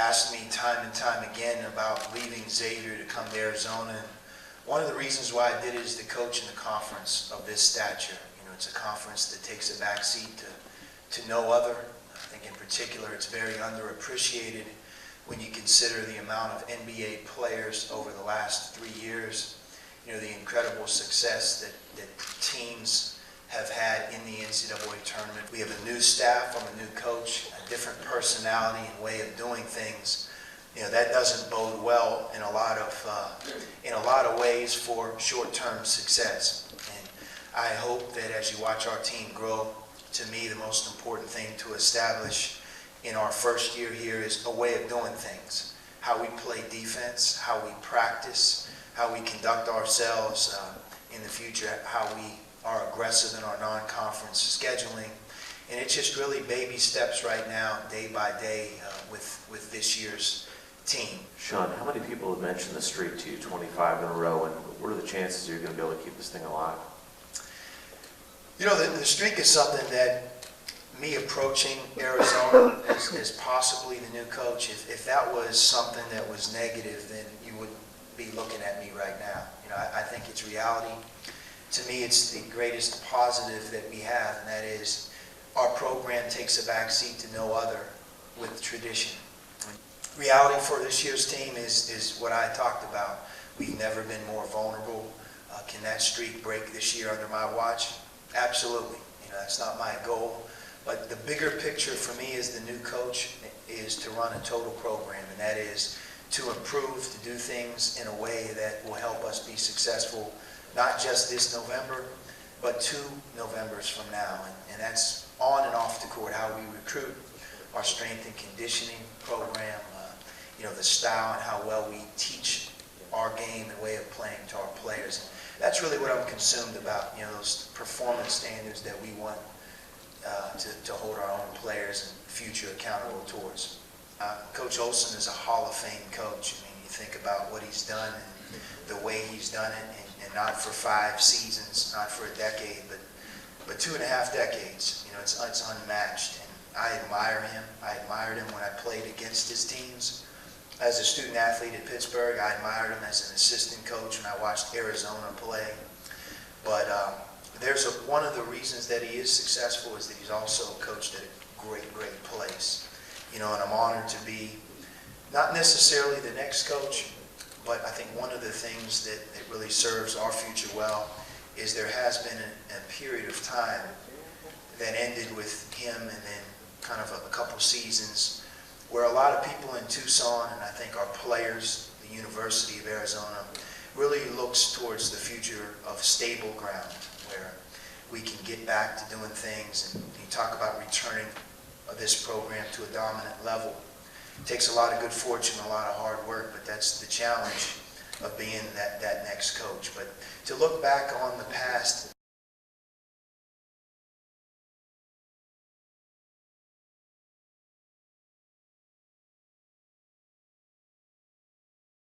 asked me time and time again about leaving Xavier to come to Arizona. And one of the reasons why I did it is to coach in a conference of this stature. You know, it's a conference that takes a backseat to no other. I think in particular it's very underappreciated when you consider the amount of NBA players over the last 3 years. You know, the incredible success that teams have had in the NCAA tournament. We have a new staff, I'm a new coach, a different personality and way of doing things. You know, that doesn't bode well in a lot of ways for short-term success. And I hope that as you watch our team grow, to me the most important thing to establish in our first year here is a way of doing things. How we play defense, how we practice, how we conduct ourselves in the future, how we are aggressive in our non-conference scheduling. And it's just really baby steps right now, day by day, with this year's team. Sean, how many people have mentioned the streak to you, 25 in a row, and what are the chances you're going to be able to keep this thing alive? You know, the streak is something that me approaching Arizona as possibly the new coach, if that was something that was negative, then you wouldn't be looking at me right now. You know, I think it's reality. To me, it's the greatest positive that we have, and that is our program takes a backseat to no other with tradition. Reality for this year's team is what I talked about. We've never been more vulnerable. Can that streak break this year under my watch? Absolutely. You know, that's not my goal. But the bigger picture for me as the new coach is to run a total program, and that is to improve, to do things in a way that will help us be successful, not just this November, but 2 Novembers from now. And that's on and off the court, how we recruit, our strength and conditioning program, you know, the style and how well we teach our game and way of playing to our players. And that's really what I'm consumed about, you know, those performance standards that we want to hold our own players and future accountable towards. Coach Olson is a Hall of Fame coach. I mean, you think about what he's done and the way he's done it, and not for 5 seasons, not for a decade, but 2.5 decades. You know, it's unmatched, and I admire him. I admired him when I played against his teams. As a student athlete at Pittsburgh, I admired him as an assistant coach when I watched Arizona play. But one of the reasons that he is successful is that he's also coached at a great place. You know, and I'm honored to be not necessarily the next coach, but I think one of the things that really serves our future well is there has been a period of time that ended with him and then kind of a couple seasons where a lot of people in Tucson, and I think our players, the University of Arizona, really looks towards the future of stable ground where we can get back to doing things. And you talk about returning this program to a dominant level. It takes a lot of good fortune, a lot of hard work, but that's the challenge of being that next coach. But to look back on the past